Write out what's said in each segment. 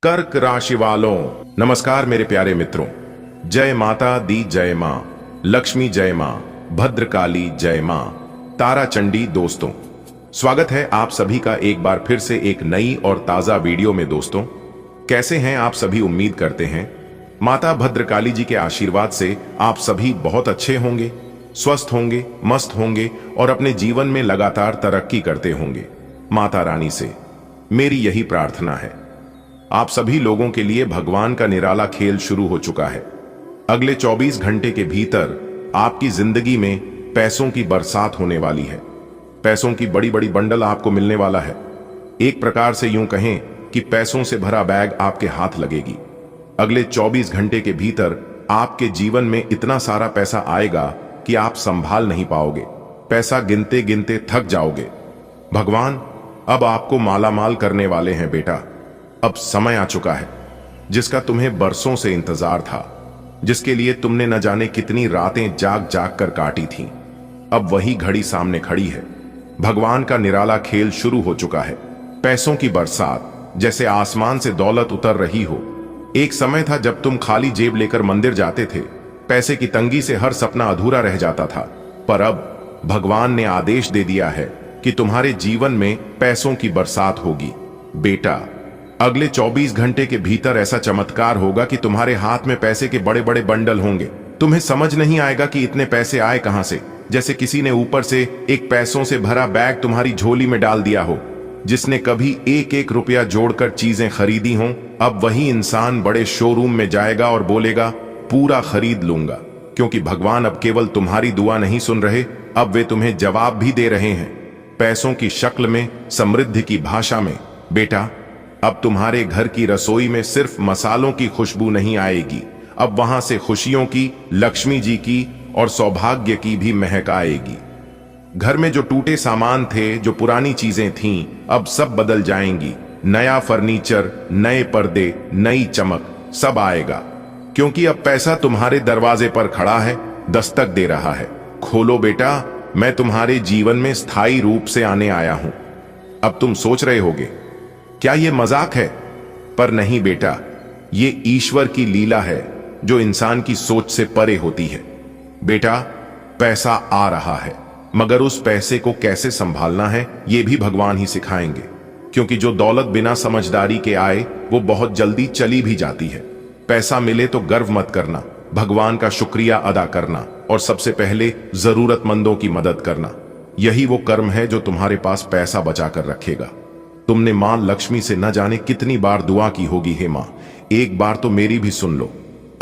कर्क राशि वालों, नमस्कार मेरे प्यारे मित्रों। जय माता दी, जय मां लक्ष्मी, जय मां भद्रकाली, जय मां तारा चंडी। दोस्तों, स्वागत है आप सभी का एक बार फिर से एक नई और ताजा वीडियो में। दोस्तों, कैसे हैं आप सभी? उम्मीद करते हैं माता भद्रकाली जी के आशीर्वाद से आप सभी बहुत अच्छे होंगे, स्वस्थ होंगे, मस्त होंगे और अपने जीवन में लगातार तरक्की करते होंगे। माता रानी से मेरी यही प्रार्थना है। आप सभी लोगों के लिए भगवान का निराला खेल शुरू हो चुका है। अगले 24 घंटे के भीतर आपकी जिंदगी में पैसों की बरसात होने वाली है। पैसों की बड़ी बड़ी बंडल आपको मिलने वाला है। एक प्रकार से यूं कहें कि पैसों से भरा बैग आपके हाथ लगेगी। अगले 24 घंटे के भीतर आपके जीवन में इतना सारा पैसा आएगा कि आप संभाल नहीं पाओगे। पैसा गिनते गिनते थक जाओगे। भगवान अब आपको मालामाल करने वाले हैं बेटा। अब समय आ चुका है जिसका तुम्हें बरसों से इंतजार था, जिसके लिए तुमने न जाने कितनी रातें जाग जाग कर काटी थीं। अब वही घड़ी सामने खड़ी है। भगवान का निराला खेल शुरू हो चुका है। पैसों की बरसात जैसे आसमान से दौलत उतर रही हो। एक समय था जब तुम खाली जेब लेकर मंदिर जाते थे। पैसे की तंगी से हर सपना अधूरा रह जाता था, पर अब भगवान ने आदेश दे दिया है कि तुम्हारे जीवन में पैसों की बरसात होगी। बेटा, अगले 24 घंटे के भीतर ऐसा चमत्कार होगा कि तुम्हारे हाथ में पैसे के बड़े बड़े बंडल होंगे। तुम्हें समझ नहीं आएगा कि इतने पैसे आए कहां से। जैसे किसी ने ऊपर से एक पैसों से भरा बैग तुम्हारी झोली में डाल दिया हो। जिसने कभी एक एक रुपया जोड़कर चीजें खरीदी हों, अब वही इंसान बड़े शोरूम में जाएगा और बोलेगा पूरा खरीद लूंगा। क्योंकि भगवान अब केवल तुम्हारी दुआ नहीं सुन रहे, अब वे तुम्हें जवाब भी दे रहे हैं, पैसों की शक्ल में, समृद्धि की भाषा में। बेटा, अब तुम्हारे घर की रसोई में सिर्फ मसालों की खुशबू नहीं आएगी, अब वहां से खुशियों की, लक्ष्मी जी की और सौभाग्य की भी महक आएगी। घर में जो टूटे सामान थे, जो पुरानी चीजें थीं, अब सब बदल जाएंगी। नया फर्नीचर, नए पर्दे, नई चमक, सब आएगा। क्योंकि अब पैसा तुम्हारे दरवाजे पर खड़ा है, दस्तक दे रहा है। खोलो बेटा, मैं तुम्हारे जीवन में स्थायी रूप से आने आया हूं। अब तुम सोच रहे होगे क्या ये मजाक है? पर नहीं बेटा, ये ईश्वर की लीला है जो इंसान की सोच से परे होती है। बेटा, पैसा आ रहा है, मगर उस पैसे को कैसे संभालना है ये भी भगवान ही सिखाएंगे। क्योंकि जो दौलत बिना समझदारी के आए वो बहुत जल्दी चली भी जाती है। पैसा मिले तो गर्व मत करना, भगवान का शुक्रिया अदा करना और सबसे पहले जरूरतमंदों की मदद करना। यही वो कर्म है जो तुम्हारे पास पैसा बचा कर रखेगा। तुमने मां लक्ष्मी से न जाने कितनी बार दुआ की होगी, हे मां एक बार तो मेरी भी सुन लो।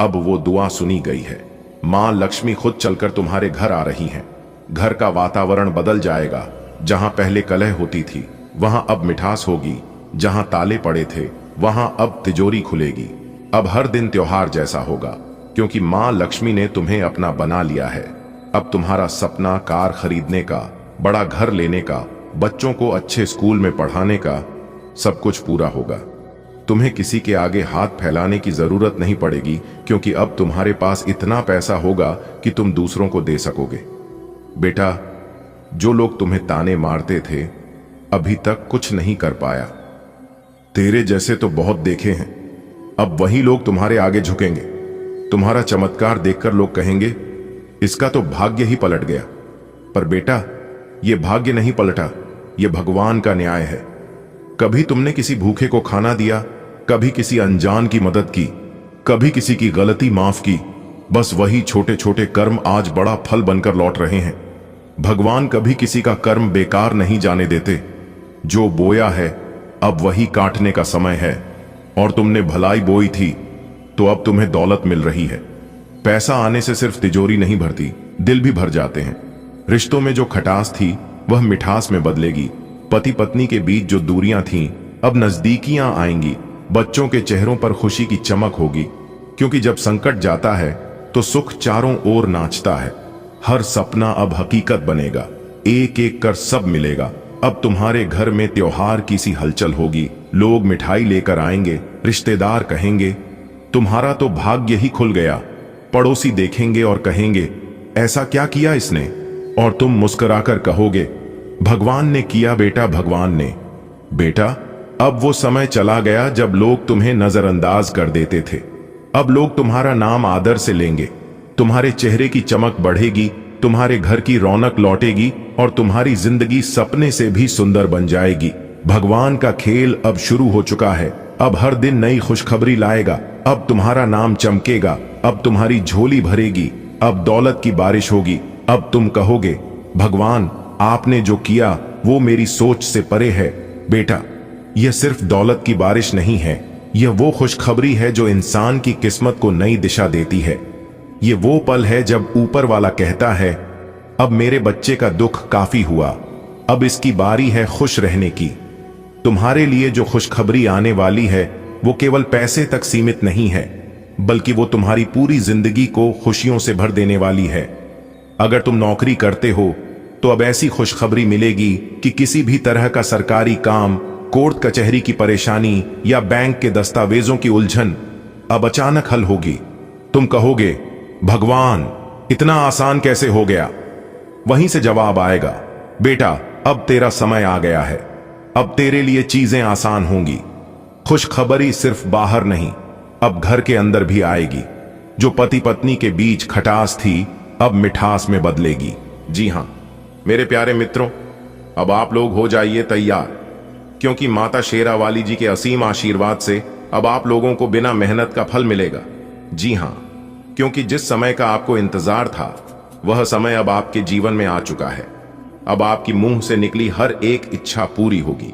अब वो दुआ सुनी गई है। मां लक्ष्मी खुद चलकर तुम्हारे घर आ रही हैं। घर का वातावरण बदल जाएगा। जहां पहले कलह होती थी वहां अब मिठास होगी। जहां ताले पड़े थे वहां अब तिजोरी खुलेगी। अब हर दिन त्योहार जैसा होगा, क्योंकि मां लक्ष्मी ने तुम्हें अपना बना लिया है। अब तुम्हारा सपना कार खरीदने का, बड़ा घर लेने का, बच्चों को अच्छे स्कूल में पढ़ाने का, सब कुछ पूरा होगा। तुम्हें किसी के आगे हाथ फैलाने की जरूरत नहीं पड़ेगी, क्योंकि अब तुम्हारे पास इतना पैसा होगा कि तुम दूसरों को दे सकोगे। बेटा, जो लोग तुम्हें ताने मारते थे अभी तक कुछ नहीं कर पाया, तेरे जैसे तो बहुत देखे हैं। अब वही लोग तुम्हारे आगे झुकेंगे। तुम्हारा चमत्कार देखकर लोग कहेंगे इसका तो भाग्य ही पलट गया। पर बेटा, यह भाग्य नहीं पलटा, यह भगवान का न्याय है। कभी तुमने किसी भूखे को खाना दिया, कभी किसी अनजान की मदद की, कभी किसी की गलती माफ की। बस वही छोटे छोटे कर्म आज बड़ा फल बनकर लौट रहे हैं। भगवान कभी किसी का कर्म बेकार नहीं जाने देते। जो बोया है अब वही काटने का समय है। और तुमने भलाई बोई थी तो अब तुम्हें दौलत मिल रही है। पैसा आने से सिर्फ तिजोरी नहीं भरती, दिल भी भर जाते हैं। रिश्तों में जो खटास थी वह मिठास में बदलेगी। पति पत्नी के बीच जो दूरियां थीं अब नजदीकियां आएंगी। बच्चों के चेहरों पर खुशी की चमक होगी, क्योंकि जब संकट जाता है तो सुख चारों ओर नाचता है। हर सपना अब हकीकत बनेगा। एक एक कर सब मिलेगा। अब तुम्हारे घर में त्योहार की सी हलचल होगी। लोग मिठाई लेकर आएंगे, रिश्तेदार कहेंगे तुम्हारा तो भाग्य ही खुल गया। पड़ोसी देखेंगे और कहेंगे ऐसा क्या किया इसने, और तुम मुस्कुराकर कहोगे भगवान ने किया बेटा, भगवान ने। बेटा, अब वो समय चला गया जब लोग तुम्हें नजरअंदाज कर देते थे। अब लोग तुम्हारा नाम आदर से लेंगे, तुम्हारे चेहरे की चमक बढ़ेगी, तुम्हारे घर की रौनक लौटेगी और तुम्हारी जिंदगी सपने से भी सुंदर बन जाएगी। भगवान का खेल अब शुरू हो चुका है। अब हर दिन नई खुशखबरी लाएगा। अब तुम्हारा नाम चमकेगा, अब तुम्हारी झोली भरेगी, अब दौलत की बारिश होगी। अब तुम कहोगे, भगवान आपने जो किया वो मेरी सोच से परे है। बेटा, यह सिर्फ दौलत की बारिश नहीं है, यह वो खुशखबरी है जो इंसान की किस्मत को नई दिशा देती है। ये वो पल है जब ऊपर वाला कहता है, अब मेरे बच्चे का दुख काफी हुआ, अब इसकी बारी है खुश रहने की। तुम्हारे लिए जो खुशखबरी आने वाली है वो केवल पैसे तक सीमित नहीं है, बल्कि वो तुम्हारी पूरी जिंदगी को खुशियों से भर देने वाली है। अगर तुम नौकरी करते हो तो अब ऐसी खुशखबरी मिलेगी कि किसी भी तरह का सरकारी काम, कोर्ट कचहरी की परेशानी या बैंक के दस्तावेजों की उलझन अब अचानक हल होगी। तुम कहोगे, भगवान इतना आसान कैसे हो गया? वहीं से जवाब आएगा, बेटा अब तेरा समय आ गया है, अब तेरे लिए चीजें आसान होंगी। खुशखबरी सिर्फ बाहर नहीं, अब घर के अंदर भी आएगी। जो पति पत्नी के बीच खटास थी अब मिठास में बदलेगी। जी हां मेरे प्यारे मित्रों, अब आप लोग हो जाइए तैयार, क्योंकि माता शेरावाली जी के असीम आशीर्वाद से अब आप लोगों को बिना मेहनत का फल मिलेगा। जी हां, क्योंकि जिस समय का आपको इंतजार था वह समय अब आपके जीवन में आ चुका है। अब आपकी मुंह से निकली हर एक इच्छा पूरी होगी।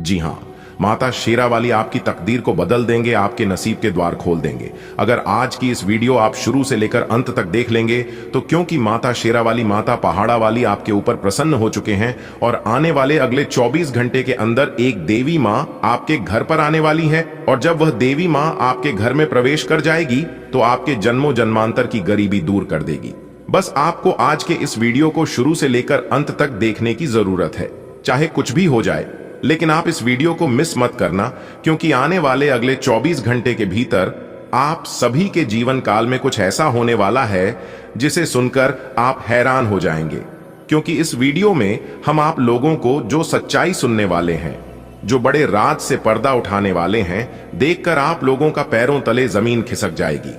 जी हां, माता शेरावाली आपकी तकदीर को बदल देंगे, आपके नसीब के द्वार खोल देंगे। अगर आज की इस वीडियो आप शुरू से लेकर अंत तक देख लेंगे तो क्योंकि माता शेरावाली, माता पहाड़ा वाली आपके ऊपर प्रसन्न हो चुके हैं और आने वाले अगले 24 घंटे के अंदर एक देवी मां आपके घर पर आने वाली है। और जब वह देवी मां आपके घर में प्रवेश कर जाएगी तो आपके जन्मों जन्मांतर की गरीबी दूर कर देगी। बस आपको आज के इस वीडियो को शुरू से लेकर अंत तक देखने की जरूरत है, चाहे कुछ भी हो जाए, लेकिन आप इस वीडियो को मिस मत करना, क्योंकि आने वाले अगले 24 घंटे के भीतर आप सभी के जीवन काल में कुछ ऐसा होने वाला है जिसे सुनकर आप हैरान हो जाएंगे। क्योंकि इस वीडियो में हम आप लोगों को जो सच्चाई सुनने वाले हैं, जो बड़े राज से पर्दा उठाने वाले हैं, देखकर आप लोगों का पैरों तले जमीन खिसक जाएगी।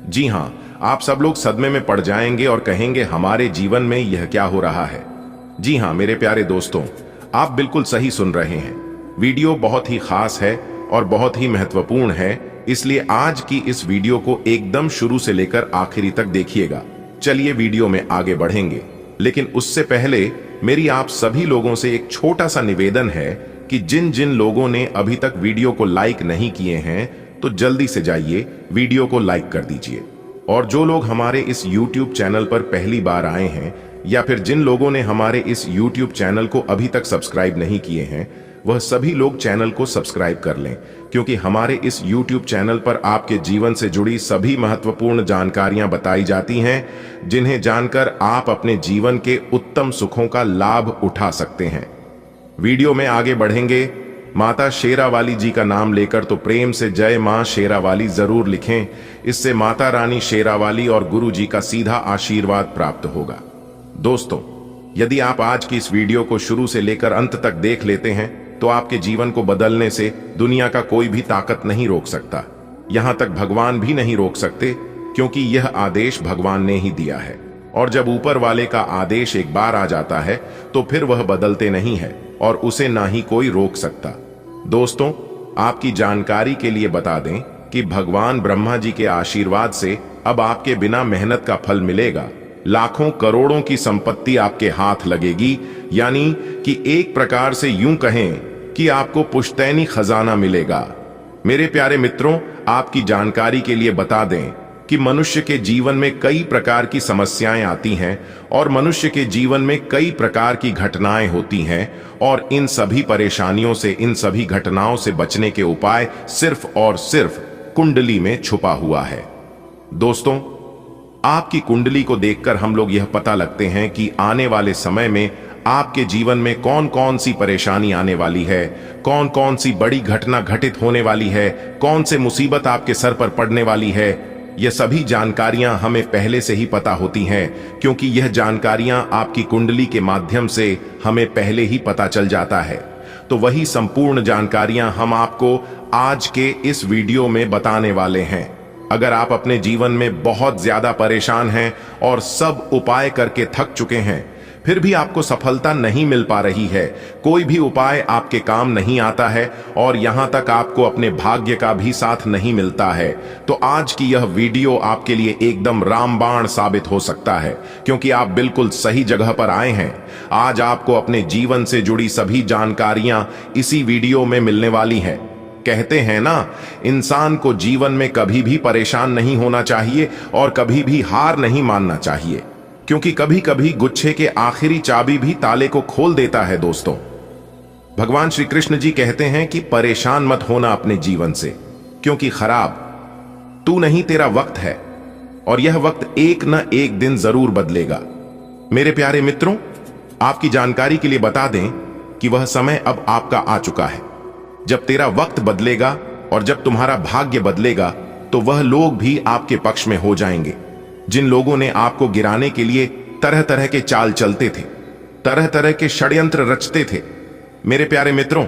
जी हां, आप सब लोग सदमे में पड़ जाएंगे और कहेंगे, हमारे जीवन में यह क्या हो रहा है। जी हां मेरे प्यारे दोस्तों, आप बिल्कुल सही सुन रहे हैं। वीडियो बहुत ही खास है और बहुत ही महत्वपूर्ण है, इसलिए आज की इस वीडियो को एकदम शुरू से लेकर आखिरी तक देखिएगा। चलिए वीडियो में आगे बढ़ेंगे, लेकिन उससे पहले मेरी आप सभी लोगों से एक छोटा सा निवेदन है कि जिन जिन लोगों ने अभी तक वीडियो को लाइक नहीं किए हैं तो जल्दी से जाइए वीडियो को लाइक कर दीजिए। और जो लोग हमारे इस YouTube चैनल पर पहली बार आए हैं या फिर जिन लोगों ने हमारे इस YouTube चैनल को अभी तक सब्सक्राइब नहीं किए हैं, वह सभी लोग चैनल को सब्सक्राइब कर लें, क्योंकि हमारे इस YouTube चैनल पर आपके जीवन से जुड़ी सभी महत्वपूर्ण जानकारियां बताई जाती हैं, जिन्हें जानकर आप अपने जीवन के उत्तम सुखों का लाभ उठा सकते हैं। वीडियो में आगे बढ़ेंगे। माता शेरावाली जी का नाम लेकर तो प्रेम से जय मां शेरावाली जरूर लिखें, इससे माता रानी शेरावाली और गुरु जी का सीधा आशीर्वाद प्राप्त होगा। दोस्तों, यदि आप आज की इस वीडियो को शुरू से लेकर अंत तक देख लेते हैं तो आपके जीवन को बदलने से दुनिया का कोई भी ताकत नहीं रोक सकता, यहां तक भगवान भी नहीं रोक सकते, क्योंकि यह आदेश भगवान ने ही दिया है। और जब ऊपर वाले का आदेश एक बार आ जाता है तो फिर वह बदलते नहीं है और उसे ना ही कोई रोक सकता। दोस्तों, आपकी जानकारी के लिए बता दें कि भगवान ब्रह्मा जी के आशीर्वाद से अब आपके बिना मेहनत का फल मिलेगा। लाखों करोड़ों की संपत्ति आपके हाथ लगेगी, यानी कि एक प्रकार से यूं कहें कि आपको पुश्तैनी खजाना मिलेगा। मेरे प्यारे मित्रों, आपकी जानकारी के लिए बता दें कि मनुष्य के जीवन में कई प्रकार की समस्याएं आती हैं और मनुष्य के जीवन में कई प्रकार की घटनाएं होती हैं, और इन सभी परेशानियों से, इन सभी घटनाओं से बचने के उपाय सिर्फ और सिर्फ कुंडली में छुपा हुआ है। दोस्तों, आपकी कुंडली को देखकर हम लोग यह पता लगते हैं कि आने वाले समय में आपके जीवन में कौन कौन सी परेशानी आने वाली है, कौन कौन सी बड़ी घटना घटित होने वाली है, कौन से मुसीबत आपके सर पर पड़ने वाली है। यह सभी जानकारियां हमें पहले से ही पता होती हैं, क्योंकि यह जानकारियां आपकी कुंडली के माध्यम से हमें पहले ही पता चल जाता है। तो वही संपूर्ण जानकारियां हम आपको आज के इस वीडियो में बताने वाले हैं। अगर आप अपने जीवन में बहुत ज्यादा परेशान हैं और सब उपाय करके थक चुके हैं, फिर भी आपको सफलता नहीं मिल पा रही है, कोई भी उपाय आपके काम नहीं आता है और यहां तक आपको अपने भाग्य का भी साथ नहीं मिलता है, तो आज की यह वीडियो आपके लिए एकदम रामबाण साबित हो सकता है, क्योंकि आप बिल्कुल सही जगह पर आए हैं। आज आपको अपने जीवन से जुड़ी सभी जानकारियां इसी वीडियो में मिलने वाली हैं। कहते हैं ना, इंसान को जीवन में कभी भी परेशान नहीं होना चाहिए और कभी भी हार नहीं मानना चाहिए, क्योंकि कभी कभी गुच्छे के आखिरी चाबी भी ताले को खोल देता है। दोस्तों, भगवान श्री कृष्ण जी कहते हैं कि परेशान मत होना अपने जीवन से, क्योंकि खराब तू नहीं, तेरा वक्त है और यह वक्त एक न एक दिन जरूर बदलेगा। मेरे प्यारे मित्रों, आपकी जानकारी के लिए बता दें कि वह समय अब आपका आ चुका है जब तेरा वक्त बदलेगा, और जब तुम्हारा भाग्य बदलेगा तो वह लोग भी आपके पक्ष में हो जाएंगे जिन लोगों ने आपको गिराने के लिए तरह तरह के चाल चलते थे, तरह तरह के षड्यंत्र रचते थे। मेरे प्यारे मित्रों,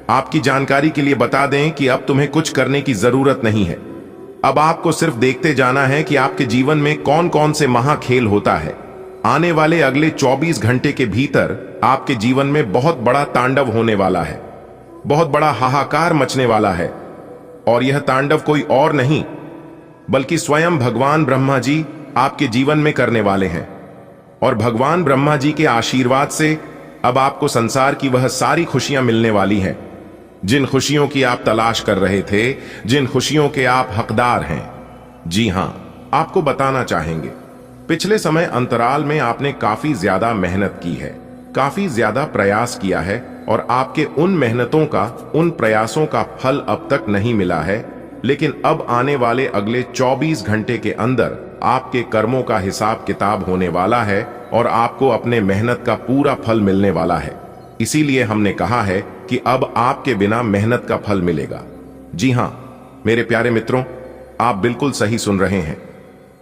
आपकी जानकारी के लिए बता दें कि अब तुम्हें कुछ करने की जरूरत नहीं है। अब आपको सिर्फ देखते जाना है कि आपके जीवन में कौन कौन से महाखेल होता है। आने वाले अगले 24 घंटे के भीतर आपके जीवन में बहुत बड़ा तांडव होने वाला है, बहुत बड़ा हाहाकार मचने वाला है, और यह तांडव कोई और नहीं बल्कि स्वयं भगवान ब्रह्मा जी आपके जीवन में करने वाले हैं। और भगवान ब्रह्मा जी के आशीर्वाद से अब आपको संसार की वह सारी खुशियां मिलने वाली हैं, जिन खुशियों की आप तलाश कर रहे थे, जिन खुशियों के आप हकदार हैं। जी हां, आपको बताना चाहेंगे, पिछले समय अंतराल में आपने काफी ज्यादा मेहनत की है, काफी ज्यादा प्रयास किया है, और आपके उन मेहनतों का, उन प्रयासों का फल अब तक नहीं मिला है। लेकिन अब आने वाले अगले 24 घंटे के अंदर आपके कर्मों का हिसाब किताब होने वाला है और आपको अपने मेहनत का पूरा फल मिलने वाला है। इसीलिए हमने कहा है कि अब आपके बिना मेहनत का फल मिलेगा। जी हां मेरे प्यारे मित्रों, आप बिल्कुल सही सुन रहे हैं।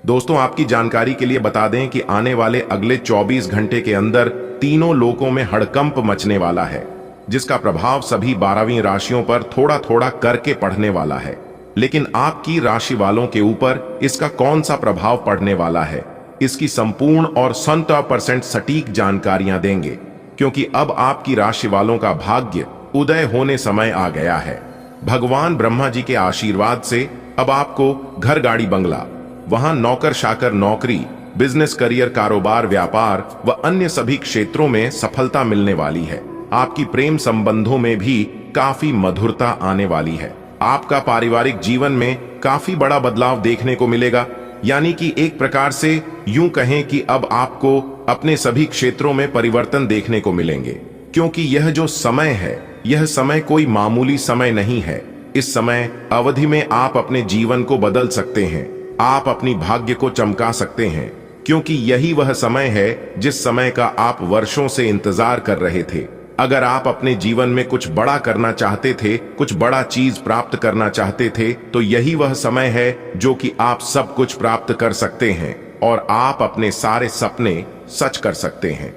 दोस्तों, आपकी जानकारी के लिए बता दें कि आने वाले अगले 24 घंटे के अंदर तीनों लोकों में हड़कंप मचने वाला है, जिसका प्रभाव सभी 12वीं राशियों पर थोड़ा थोड़ा करके पड़ने वाला है। लेकिन आपकी राशि वालों के ऊपर इसका कौन सा प्रभाव पड़ने वाला है, इसकी संपूर्ण और 100% सटीक जानकारियां देंगे, क्योंकि अब आपकी राशि वालों का भाग्य उदय होने समय आ गया है। भगवान ब्रह्मा जी के आशीर्वाद से अब आपको घर, गाड़ी, बंगला, वहां नौकर चाकर नौकरी, बिजनेस, करियर, कारोबार, व्यापार व अन्य सभी क्षेत्रों में सफलता मिलने वाली है। आपकी प्रेम संबंधों में भी काफी मधुरता आने वाली है। आपका पारिवारिक जीवन में काफी बड़ा बदलाव देखने को मिलेगा, यानी कि एक प्रकार से यूं कहें कि अब आपको अपने सभी क्षेत्रों में परिवर्तन देखने को मिलेंगे, क्योंकि यह जो समय है, यह समय कोई मामूली समय नहीं है। इस समय अवधि में आप अपने जीवन को बदल सकते हैं, आप अपनी भाग्य को चमका सकते हैं, क्योंकि यही वह समय है जिस समय का आप वर्षों से इंतजार कर रहे थे। अगर आप अपने जीवन में कुछ बड़ा करना चाहते थे, कुछ बड़ा चीज प्राप्त करना चाहते थे, तो यही वह समय है जो कि आप सब कुछ प्राप्त कर सकते हैं और आप अपने सारे सपने सच कर सकते हैं।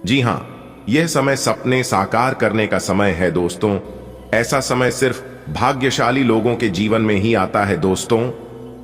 जी हां, यह समय सपने साकार करने का समय है। दोस्तों, ऐसा समय सिर्फ भाग्यशाली लोगों के जीवन में ही आता है। दोस्तों,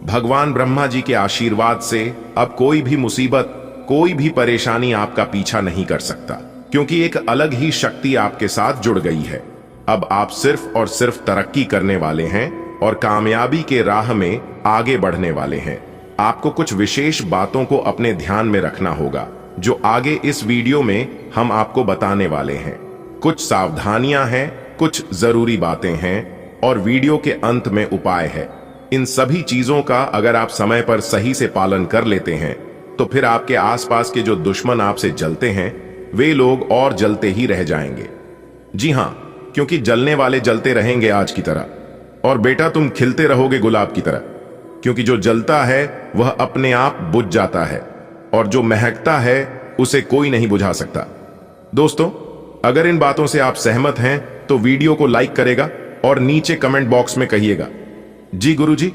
भगवान ब्रह्मा जी के आशीर्वाद से अब कोई भी मुसीबत, कोई भी परेशानी आपका पीछा नहीं कर सकता, क्योंकि एक अलग ही शक्ति आपके साथ जुड़ गई है। अब आप सिर्फ और सिर्फ तरक्की करने वाले हैं और कामयाबी के राह में आगे बढ़ने वाले हैं। आपको कुछ विशेष बातों को अपने ध्यान में रखना होगा, जो आगे इस वीडियो में हम आपको बताने वाले हैं। कुछ सावधानियां हैं, कुछ जरूरी बातें हैं और वीडियो के अंत में उपाय है। इन सभी चीजों का अगर आप समय पर सही से पालन कर लेते हैं, तो फिर आपके आसपास के जो दुश्मन आपसे जलते हैं, वे लोग और जलते ही रह जाएंगे। जी हां, क्योंकि जलने वाले जलते रहेंगे आज की तरह, और बेटा तुम खिलते रहोगे गुलाब की तरह, क्योंकि जो जलता है वह अपने आप बुझ जाता है और जो महकता है उसे कोई नहीं बुझा सकता। दोस्तों, अगर इन बातों से आप सहमत हैं तो वीडियो को लाइक करेगा और नीचे कमेंट बॉक्स में कहिएगा, जी गुरुजी,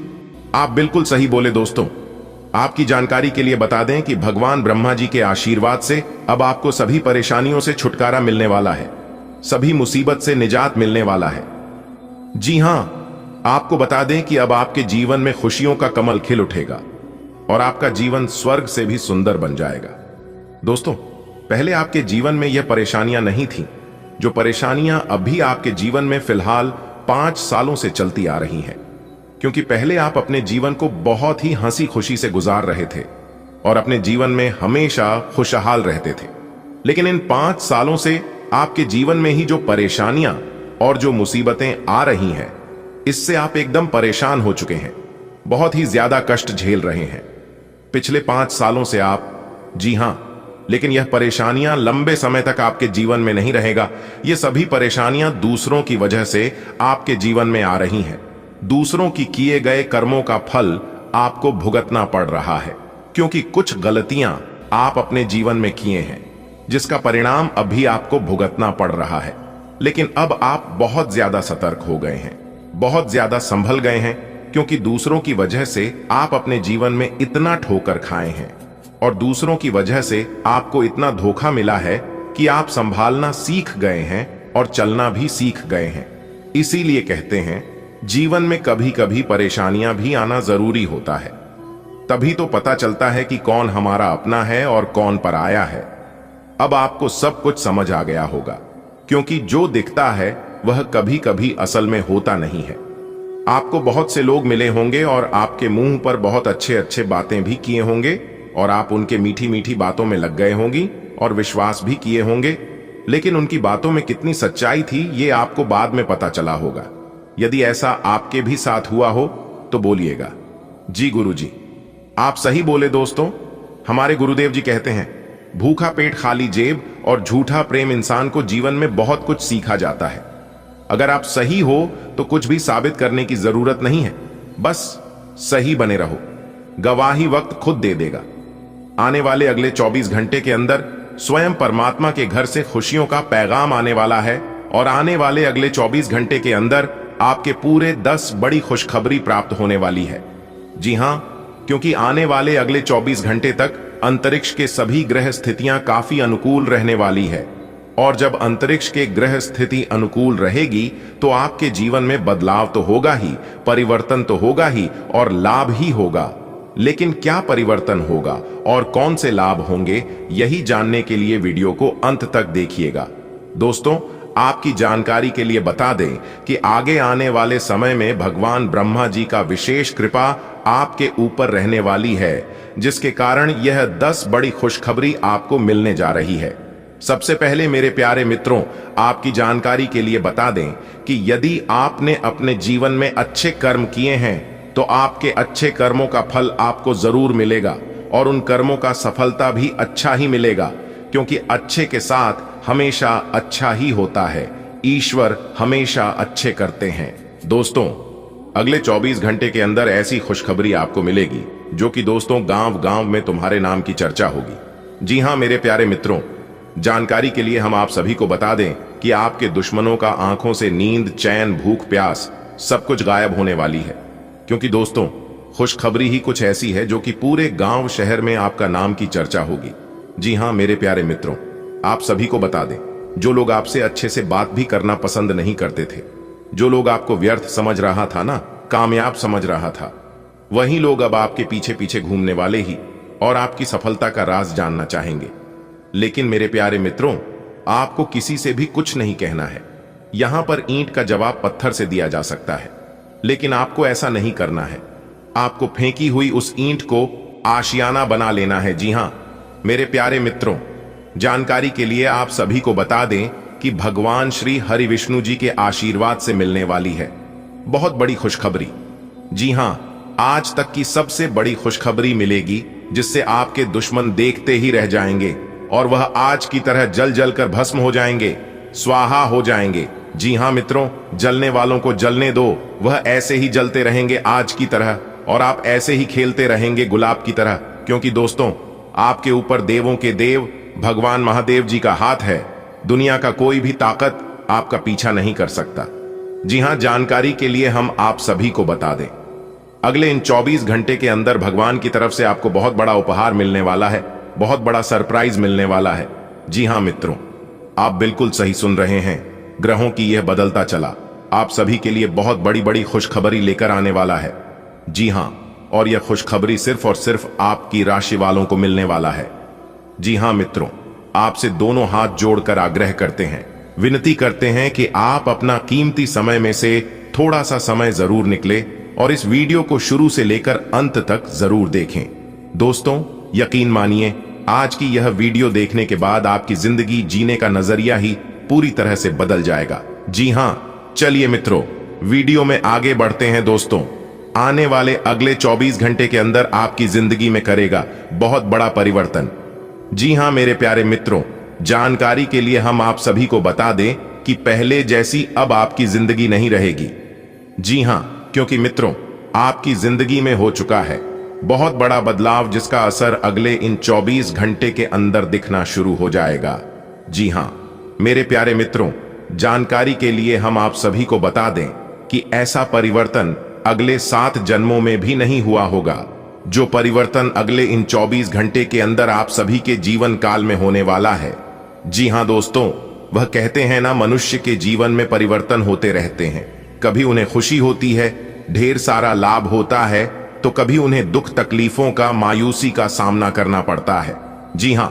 आप बिल्कुल सही बोले। दोस्तों, आपकी जानकारी के लिए बता दें कि भगवान ब्रह्मा जी के आशीर्वाद से अब आपको सभी परेशानियों से छुटकारा मिलने वाला है। सभी मुसीबत से निजात मिलने वाला है। जी हां, आपको बता दें कि अब आपके जीवन में खुशियों का कमल खिल उठेगा और आपका जीवन स्वर्ग से भी सुंदर बन जाएगा। दोस्तों, पहले आपके जीवन में यह परेशानियां नहीं थीं, जो परेशानियां अभी आपके जीवन में फिलहाल 5 सालों से चलती आ रही हैं, क्योंकि पहले आप अपने जीवन को बहुत ही हंसी खुशी से गुजार रहे थे और अपने जीवन में हमेशा खुशहाल रहते थे। लेकिन इन 5 सालों से आपके जीवन में ही जो परेशानियां और जो मुसीबतें आ रही हैं, इससे आप एकदम परेशान हो चुके हैं, बहुत ही ज्यादा कष्ट झेल रहे हैं। पिछले 5 सालों से आप, जी हां, लेकिन यह परेशानियां लंबे समय तक आपके जीवन में नहीं रहेगा। ये सभी परेशानियां दूसरों की वजह से आपके जीवन में आ रही हैं। दूसरों की किए गए कर्मों का फल आपको भुगतना पड़ रहा है, क्योंकि कुछ गलतियां आप अपने जीवन में किए हैं, जिसका परिणाम अभी आपको भुगतना पड़ रहा है। लेकिन अब आप बहुत ज्यादा सतर्क हो गए हैं, बहुत ज्यादा संभल गए हैं, क्योंकि दूसरों की वजह से आप अपने जीवन में इतना ठोकर खाए हैं और दूसरों की वजह से आपको इतना धोखा मिला है कि आप संभालना सीख गए हैं और चलना भी सीख गए हैं। इसीलिए कहते हैं, जीवन में कभी कभी परेशानियां भी आना जरूरी होता है, तभी तो पता चलता है कि कौन हमारा अपना है और कौन पराया है। अब आपको सब कुछ समझ आ गया होगा, क्योंकि जो दिखता है वह कभी कभी असल में होता नहीं है। आपको बहुत से लोग मिले होंगे और आपके मुंह पर बहुत अच्छे अच्छे बातें भी किए होंगे और आप उनके मीठी मीठी बातों में लग गए होंगी और विश्वास भी किए होंगे, लेकिन उनकी बातों में कितनी सच्चाई थी ये आपको बाद में पता चला होगा। यदि ऐसा आपके भी साथ हुआ हो तो बोलिएगा, जी गुरुजी, आप सही बोले। दोस्तों, हमारे गुरुदेव जी कहते हैं, भूखा पेट खाली जेब और झूठा प्रेम इंसान को जीवन में बहुत कुछ सीखा जाता है। अगर आप सही हो तो कुछ भी साबित करने की जरूरत नहीं है, बस सही बने रहो। गवाही वक्त खुद दे देगा। आने वाले अगले 24 घंटे के अंदर स्वयं परमात्मा के घर से खुशियों का पैगाम आने वाला है और आने वाले अगले 24 घंटे के अंदर आपके पूरे 10 बड़ी खुशखबरी प्राप्त होने वाली है। जी हां, क्योंकि आने वाले अगले 24 घंटे तक अंतरिक्ष के सभी ग्रह स्थितियां काफी अनुकूल रहने वाली है और जब अंतरिक्ष के ग्रह स्थिति अनुकूल रहेगी तो आपके जीवन में बदलाव तो होगा ही, परिवर्तन तो होगा ही और लाभ ही होगा। लेकिन क्या परिवर्तन होगा और कौन से लाभ होंगे, यही जानने के लिए वीडियो को अंत तक देखिएगा। दोस्तों, आपकी जानकारी के लिए बता दें कि आगे आने वाले समय में भगवान ब्रह्मा जी का विशेष कृपा आपके ऊपर रहने वाली है, जिसके कारण यह 10 बड़ी खुशखबरी आपको मिलने जा रही है। सबसे पहले मेरे प्यारे मित्रों, आपकी जानकारी के लिए बता दें कि यदि आपने अपने जीवन में अच्छे कर्म किए हैं तो आपके अच्छे कर्मों का फल आपको जरूर मिलेगा और उन कर्मों का सफलता भी अच्छा ही मिलेगा, क्योंकि अच्छे के साथ हमेशा अच्छा ही होता है। ईश्वर हमेशा अच्छे करते हैं। दोस्तों, अगले 24 घंटे के अंदर ऐसी खुशखबरी आपको मिलेगी जो कि दोस्तों गांव गांव में तुम्हारे नाम की चर्चा होगी। जी हां मेरे प्यारे मित्रों, जानकारी के लिए हम आप सभी को बता दें कि आपके दुश्मनों का आंखों से नींद, चैन, भूख, प्यास सब कुछ गायब होने वाली है, क्योंकि दोस्तों खुशखबरी ही कुछ ऐसी है जो कि पूरे गांव शहर में आपका नाम की चर्चा होगी। जी हां मेरे प्यारे मित्रों, आप सभी को बता दें, जो लोग आपसे अच्छे से बात भी करना पसंद नहीं करते थे, जो लोग आपको व्यर्थ समझ रहा था ना, कामयाब समझ रहा था, वही लोग अब आपके पीछे पीछे घूमने वाले ही और आपकी सफलता का राज जानना चाहेंगे। लेकिन मेरे प्यारे मित्रों, आपको किसी से भी कुछ नहीं कहना है। यहां पर ईंट का जवाब पत्थर से दिया जा सकता है, लेकिन आपको ऐसा नहीं करना है। आपको फेंकी हुई उस ईंट को आशियाना बना लेना है। जी हां मेरे प्यारे मित्रों, जानकारी के लिए आप सभी को बता दें कि भगवान श्री हरि विष्णु जी के आशीर्वाद से मिलने वाली है बहुत बड़ी खुशखबरी। जी हां, आज तक की सबसे बड़ी खुशखबरी मिलेगी, जिससे आपके दुश्मन देखते ही रह जाएंगे और वह आज की तरह जल जल कर भस्म हो जाएंगे, स्वाहा हो जाएंगे। जी हां मित्रों, जलने वालों को जलने दो, वह ऐसे ही जलते रहेंगे आज की तरह और आप ऐसे ही खेलते रहेंगे गुलाब की तरह, क्योंकि दोस्तों आपके ऊपर देवों के देव भगवान महादेव जी का हाथ है। दुनिया का कोई भी ताकत आपका पीछा नहीं कर सकता। जी हां, जानकारी के लिए हम आप सभी को बता दें, अगले इन 24 घंटे के अंदर भगवान की तरफ से आपको बहुत बड़ा उपहार मिलने वाला है, बहुत बड़ा सरप्राइज मिलने वाला है। जी हां मित्रों, आप बिल्कुल सही सुन रहे हैं। ग्रहों की यह बदलता चला आप सभी के लिए बहुत बड़ी बड़ी खुशखबरी लेकर आने वाला है। जी हां, और यह खुशखबरी सिर्फ और सिर्फ आपकी राशि वालों को मिलने वाला है। जी हां मित्रों, आपसे दोनों हाथ जोड़कर आग्रह करते हैं, विनती करते हैं कि आप अपना कीमती समय में से थोड़ा सा समय जरूर निकले और इस वीडियो को शुरू से लेकर अंत तक जरूर देखें। दोस्तों, यकीन मानिए, आज की यह वीडियो देखने के बाद आपकी जिंदगी जीने का नजरिया ही पूरी तरह से बदल जाएगा। जी हां, चलिए मित्रों, वीडियो में आगे बढ़ते हैं। दोस्तों, आने वाले अगले 24 घंटे के अंदर आपकी जिंदगी में करेगा बहुत बड़ा परिवर्तन। जी हां मेरे प्यारे मित्रों, जानकारी के लिए हम आप सभी को बता दें कि पहले जैसी अब आपकी जिंदगी नहीं रहेगी। जी हां, क्योंकि मित्रों, आपकी जिंदगी में हो चुका है बहुत बड़ा बदलाव, जिसका असर अगले इन 24 घंटे के अंदर दिखना शुरू हो जाएगा। जी हां मेरे प्यारे मित्रों, जानकारी के लिए हम आप सभी को बता दें कि ऐसा परिवर्तन अगले 7 जन्मों में भी नहीं हुआ होगा। जो परिवर्तन अगले इन 24 घंटे के अंदर आप सभी के जीवन काल में होने वाला है। जी हां दोस्तों, वह कहते हैं ना, मनुष्य के जीवन में परिवर्तन होते रहते हैं। कभी उन्हें खुशी होती है, ढेर सारा लाभ होता है, तो कभी उन्हें दुख तकलीफों का, मायूसी का सामना करना पड़ता है। जी हां,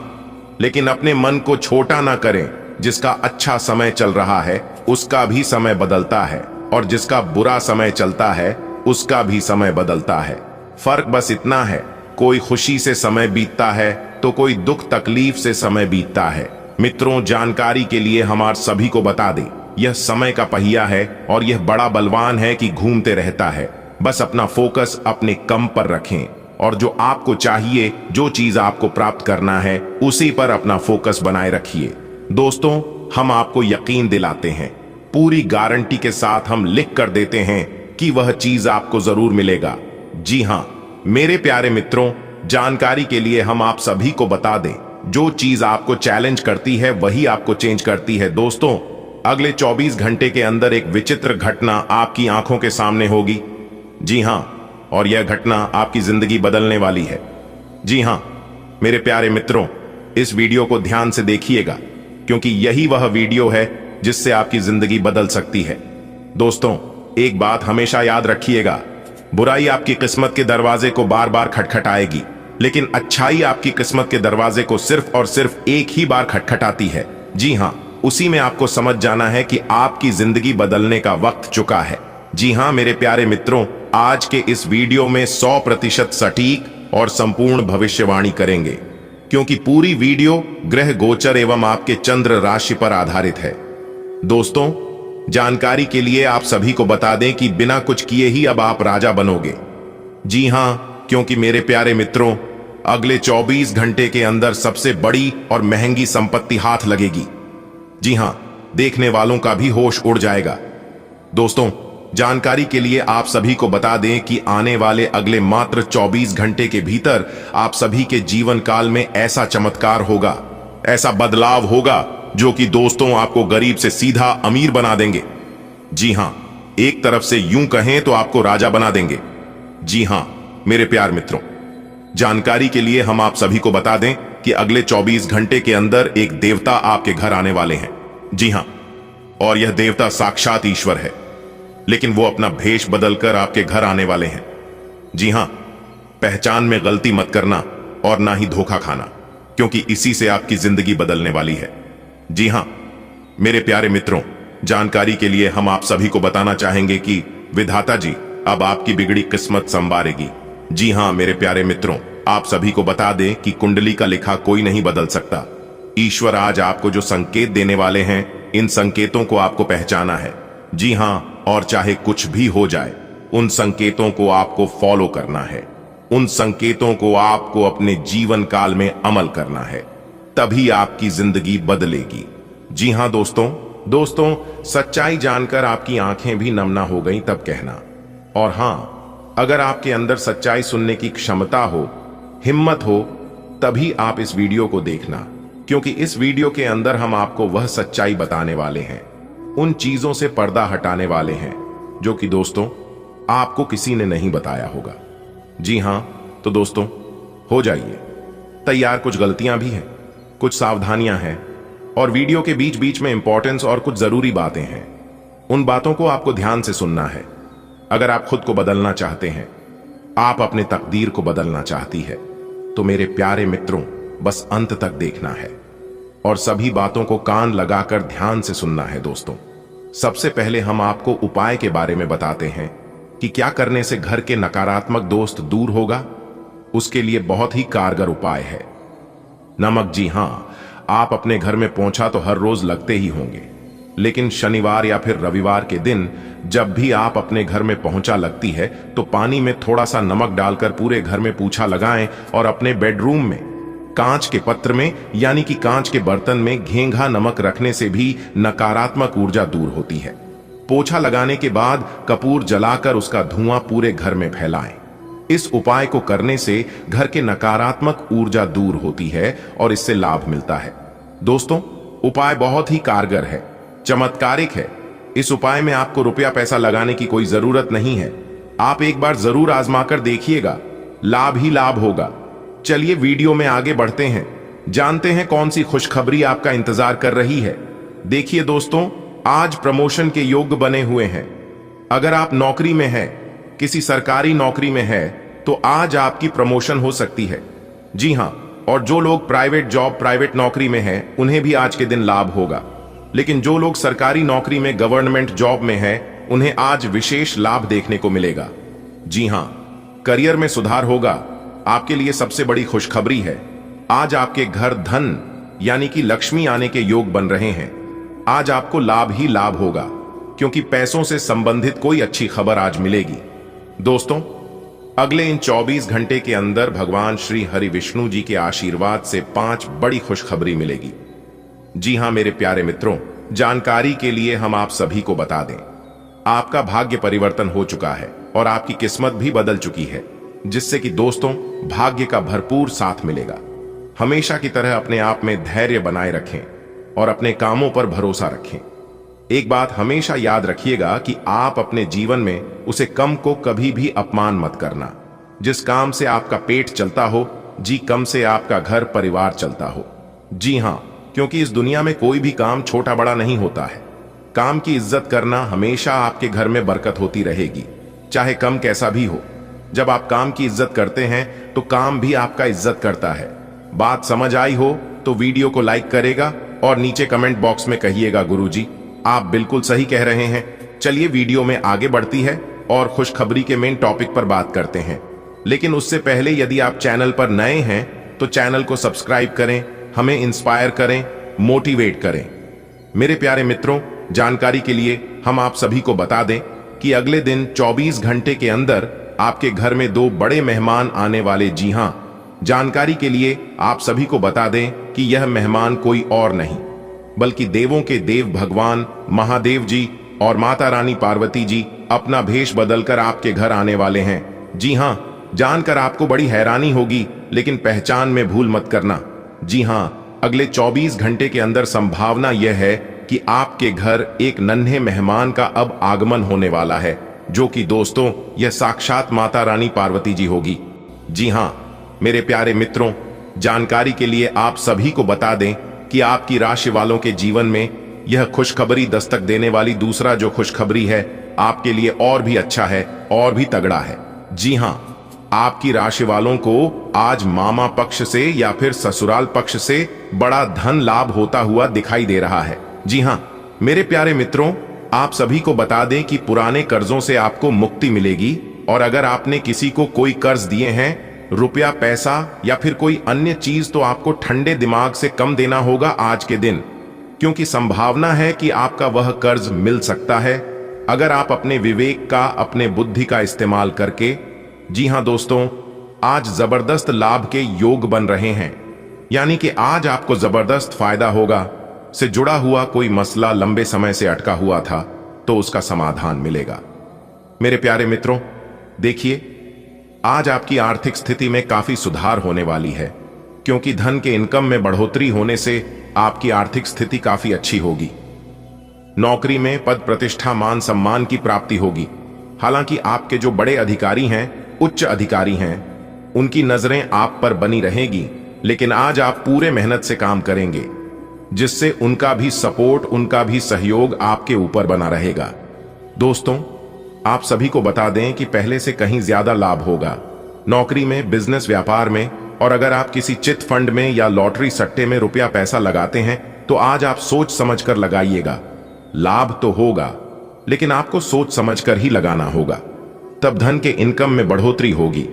लेकिन अपने मन को छोटा ना करें। जिसका अच्छा समय चल रहा है उसका भी समय बदलता है, और जिसका बुरा समय चलता है उसका भी समय बदलता है। फर्क बस इतना है, कोई खुशी से समय बीतता है तो कोई दुख तकलीफ से समय बीतता है। मित्रों, जानकारी के लिए हम आप सभी को बता दें, यह समय का पहिया है और यह बड़ा बलवान है कि घूमते रहता है। बस अपना फोकस अपने काम पर रखें और जो आपको चाहिए, जो चीज आपको प्राप्त करना है, उसी पर अपना फोकस बनाए रखिए। दोस्तों, हम आपको यकीन दिलाते हैं, पूरी गारंटी के साथ हम लिख कर देते हैं कि वह चीज आपको जरूर मिलेगा। जी हां मेरे प्यारे मित्रों, जानकारी के लिए हम आप सभी को बता दें, जो चीज आपको चैलेंज करती है वही आपको चेंज करती है। दोस्तों, अगले 24 घंटे के अंदर एक विचित्र घटना आपकी आंखों के सामने होगी। जी हां, और यह घटना आपकी जिंदगी बदलने वाली है। जी हां मेरे प्यारे मित्रों, इस वीडियो को ध्यान से देखिएगा, क्योंकि यही वह वीडियो है जिससे आपकी जिंदगी बदल सकती है। दोस्तों, एक बात हमेशा याद रखिएगा, बुराई आपकी किस्मत के दरवाजे को बार बार खटखटाएगी, लेकिन अच्छाई आपकी किस्मत के दरवाजे को सिर्फ और सिर्फ एक ही बार खटखटाती है। जी हां, उसी में आपको समझ जाना है कि आपकी जिंदगी बदलने का वक्त चुका है। जी हां मेरे प्यारे मित्रों, आज के इस वीडियो में 100% सटीक और संपूर्ण भविष्यवाणी करेंगे, क्योंकि पूरी वीडियो ग्रह गोचर एवं आपके चंद्र राशि पर आधारित है। दोस्तों, जानकारी के लिए आप सभी को बता दें कि बिना कुछ किए ही अब आप राजा बनोगे। जी हां, क्योंकि मेरे प्यारे मित्रों, अगले 24 घंटे के अंदर सबसे बड़ी और महंगी संपत्ति हाथ लगेगी। जी हां, देखने वालों का भी होश उड़ जाएगा। दोस्तों, जानकारी के लिए आप सभी को बता दें कि आने वाले अगले मात्र 24 घंटे के भीतर आप सभी के जीवन काल में ऐसा चमत्कार होगा, ऐसा बदलाव होगा, जो कि दोस्तों आपको गरीब से सीधा अमीर बना देंगे। जी हां, एक तरफ से यूं कहें तो आपको राजा बना देंगे। जी हां मेरे प्यार मित्रों, जानकारी के लिए हम आप सभी को बता दें कि अगले 24 घंटे के अंदर एक देवता आपके घर आने वाले हैं। जी हां, और यह देवता साक्षात ईश्वर है, लेकिन वो अपना भेष बदलकर आपके घर आने वाले हैं। जी हां, पहचान में गलती मत करना और ना ही धोखा खाना, क्योंकि इसी से आपकी जिंदगी बदलने वाली है। जी हां मेरे प्यारे मित्रों, जानकारी के लिए हम आप सभी को बताना चाहेंगे कि विधाता जी अब आपकी बिगड़ी किस्मत संवारेगी। जी हां मेरे प्यारे मित्रों, आप सभी को बता दें कि कुंडली का लिखा कोई नहीं बदल सकता। ईश्वर आज आपको जो संकेत देने वाले हैं, इन संकेतों को आपको पहचाना है। जी हां, और चाहे कुछ भी हो जाए, उन संकेतों को आपको फॉलो करना है। उन संकेतों को आपको अपने जीवन काल में अमल करना है, तभी आपकी जिंदगी बदलेगी। जी हां दोस्तों, सच्चाई जानकर आपकी आंखें भी नम ना हो गई तब कहना। और हां, अगर आपके अंदर सच्चाई सुनने की क्षमता हो, हिम्मत हो, तभी आप इस वीडियो को देखना, क्योंकि इस वीडियो के अंदर हम आपको वह सच्चाई बताने वाले हैं, उन चीजों से पर्दा हटाने वाले हैं जो कि दोस्तों आपको किसी ने नहीं बताया होगा। जी हां, तो दोस्तों हो जाइए तैयार। कुछ गलतियां भी हैं, कुछ सावधानियां हैं और वीडियो के बीच बीच में इंपॉर्टेंस और कुछ जरूरी बातें हैं। उन बातों को आपको ध्यान से सुनना है। अगर आप खुद को बदलना चाहते हैं, आप अपने तकदीर को बदलना चाहती है, तो मेरे प्यारे मित्रों बस अंत तक देखना है और सभी बातों को कान लगाकर ध्यान से सुनना है। दोस्तों, सबसे पहले हम आपको उपाय के बारे में बताते हैं कि क्या करने से घर के नकारात्मक दोस्त दूर होगा। उसके लिए बहुत ही कारगर उपाय है नमक। जी हां, आप अपने घर में पोंछा तो हर रोज लगते ही होंगे, लेकिन शनिवार या फिर रविवार के दिन जब भी आप अपने घर में पोंछा लगती है तो पानी में थोड़ा सा नमक डालकर पूरे घर में पोंछा लगाएं और अपने बेडरूम में कांच के पत्र में यानी कि कांच के बर्तन में घेंघा नमक रखने से भी नकारात्मक ऊर्जा दूर होती है। पोछा लगाने के बाद कपूर जलाकर उसका धुआं पूरे घर में फैलाएं। इस उपाय को करने से घर के नकारात्मक ऊर्जा दूर होती है और इससे लाभ मिलता है। दोस्तों, उपाय बहुत ही कारगर है, चमत्कारिक है। इस उपाय में आपको रुपया पैसा लगाने की कोई जरूरत नहीं है। आप एक बार जरूर आजमाकर देखिएगा, लाभ ही लाभ होगा। चलिए वीडियो में आगे बढ़ते हैं, जानते हैं कौन सी खुशखबरी आपका इंतजार कर रही है। देखिए दोस्तों, आज प्रमोशन के योग्य बने हुए हैं। अगर आप नौकरी में हैं, किसी सरकारी नौकरी में है, तो आज आपकी प्रमोशन हो सकती है। जी हां, और जो लोग प्राइवेट नौकरी में हैं, उन्हें भी आज के दिन लाभ होगा। लेकिन जो लोग सरकारी नौकरी में, गवर्नमेंट जॉब में हैं, उन्हें आज विशेष लाभ देखने को मिलेगा। जी हां, करियर में सुधार होगा। आपके लिए सबसे बड़ी खुशखबरी है, आज आपके घर धन यानी कि लक्ष्मी आने के योग बन रहे हैं। आज आपको लाभ ही लाभ होगा, क्योंकि पैसों से संबंधित कोई अच्छी खबर आज मिलेगी। दोस्तों, अगले इन 24 घंटे के अंदर भगवान श्री हरि विष्णु जी के आशीर्वाद से 5 बड़ी खुशखबरी मिलेगी। जी हां मेरे प्यारे मित्रों, जानकारी के लिए हम आप सभी को बता दें, आपका भाग्य परिवर्तन हो चुका है और आपकी किस्मत भी बदल चुकी है, जिससे कि दोस्तों भाग्य का भरपूर साथ मिलेगा। हमेशा की तरह अपने आप में धैर्य बनाए रखें और अपने कामों पर भरोसा रखें। एक बात हमेशा याद रखिएगा कि आप अपने जीवन में उसे कम को कभी भी अपमान मत करना। जिस काम से आपका पेट चलता हो, जी कम से आपका घर परिवार चलता हो। जी हां, क्योंकि इस दुनिया में कोई भी काम छोटा बड़ा नहीं होता है। काम की इज्जत करना, हमेशा आपके घर में बरकत होती रहेगी, चाहे कम कैसा भी हो। जब आप काम की इज्जत करते हैं तो काम भी आपका इज्जत करता है। बात समझ आई हो तो वीडियो को लाइक करेगा और नीचे कमेंट बॉक्स में कहिएगा गुरुजी आप बिल्कुल सही कह रहे हैं। चलिए वीडियो में आगे बढ़ती है और खुशखबरी के मेन टॉपिक पर बात करते हैं। लेकिन उससे पहले यदि आप चैनल पर नए हैं तो चैनल को सब्सक्राइब करें, हमें इंस्पायर करें, मोटिवेट करें। मेरे प्यारे मित्रों, जानकारी के लिए हम आप सभी को बता दें कि अगले दिन 24 घंटे के अंदर आपके घर में 2 बड़े मेहमान आने वाले। जी हां, जानकारी के लिए आप सभी को बता दें कि यह मेहमान कोई और नहीं बल्कि देवों के देव भगवान महादेव जी और माता रानी पार्वती जी अपना भेष बदलकर आपके घर आने वाले हैं। जी हां, जानकर आपको बड़ी हैरानी होगी, लेकिन पहचान में भूल मत करना। जी हां, अगले 24 घंटे के अंदर संभावना यह है कि आपके घर एक नन्हे मेहमान का अब आगमन होने वाला है, जो कि दोस्तों यह साक्षात माता रानी पार्वती जी होगी। जी हां मेरे प्यारे मित्रों, जानकारी के लिए आप सभी को बता दें कि आपकी राशि वालों के जीवन में यह खुशखबरी दस्तक देने वाली दूसरा जो खुशखबरी है आपके लिए और भी अच्छा है और भी तगड़ा है। जी हां, आपकी राशि वालों को आज मामा पक्ष से या फिर ससुराल पक्ष से बड़ा धन लाभ होता हुआ दिखाई दे रहा है। जी हां मेरे प्यारे मित्रों, आप सभी को बता दें कि पुराने कर्जों से आपको मुक्ति मिलेगी और अगर आपने किसी को कोई कर्ज दिए हैं, रुपया पैसा या फिर कोई अन्य चीज, तो आपको ठंडे दिमाग से कम देना होगा आज के दिन, क्योंकि संभावना है कि आपका वह कर्ज मिल सकता है अगर आप अपने विवेक का, अपने बुद्धि का इस्तेमाल करके। जी हां दोस्तों, आज जबरदस्त लाभ के योग बन रहे हैं, यानी कि आज आपको जबरदस्त फायदा होगा। से जुड़ा हुआ कोई मसला लंबे समय से अटका हुआ था तो उसका समाधान मिलेगा। मेरे प्यारे मित्रों, देखिए आज आपकी आर्थिक स्थिति में काफी सुधार होने वाली है, क्योंकि धन के इनकम में बढ़ोतरी होने से आपकी आर्थिक स्थिति काफी अच्छी होगी। नौकरी में पद प्रतिष्ठा, मान सम्मान की प्राप्ति होगी। हालांकि आपके जो बड़े अधिकारी हैं, उच्च अधिकारी हैं, उनकी नजरें आप पर बनी रहेगी, लेकिन आज आप पूरे मेहनत से काम करेंगे। जिससे उनका भी सपोर्ट, उनका भी सहयोग आपके ऊपर बना रहेगा। दोस्तों, आप सभी को बता दें कि पहले से कहीं ज्यादा लाभ होगा नौकरी में, बिजनेस, व्यापार में। और अगर आप किसी चिट फंड में या लॉटरी सट्टे में रुपया पैसा लगाते हैं तो आज आप सोच समझकर लगाइएगा। लाभ तो होगा, लेकिन आपको सोच समझकर ही लगाना होगा, तब धन के इनकम में बढ़ोतरी होगी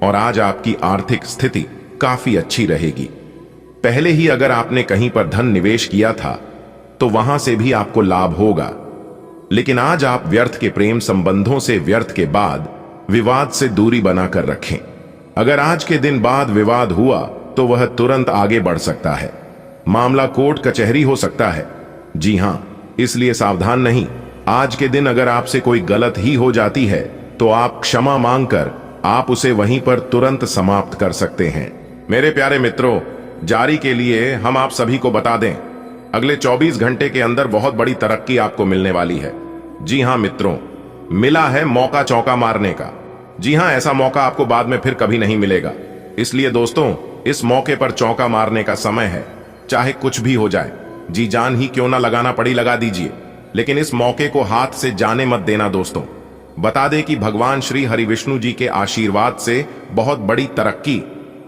और आज आपकी आर्थिक स्थिति काफी अच्छी रहेगी। पहले ही अगर आपने कहीं पर धन निवेश किया था तो वहां से भी आपको लाभ होगा, लेकिन आज आप व्यर्थ के प्रेम संबंधों से, व्यर्थ के बाद विवाद से दूरी बनाकर रखें। अगर आज के दिन बाद विवाद हुआ तो वह तुरंत आगे बढ़ सकता है, मामला कोर्ट कचहरी हो सकता है। जी हां, इसलिए सावधान नहीं। आज के दिन अगर आपसे कोई गलत ही हो जाती है तो आप क्षमा मांगकर आप उसे वहीं पर तुरंत समाप्त कर सकते हैं। मेरे प्यारे मित्रों, जारी के लिए हम आप सभी को बता दें, अगले 24 घंटे के अंदर बहुत बड़ी तरक्की आपको मिलने वाली है। जी हां मित्रों, मिला है मौका चौका मारने का। जी हां, ऐसा मौका आपको बाद में फिर कभी नहीं मिलेगा। इसलिए दोस्तों, इस मौके पर चौका मारने का समय है। चाहे कुछ भी हो जाए, जी जान ही क्यों ना लगाना पड़ी, लगा दीजिए, लेकिन इस मौके को हाथ से जाने मत देना। दोस्तों, बता दें कि भगवान श्री हरि विष्णु जी के आशीर्वाद से बहुत बड़ी तरक्की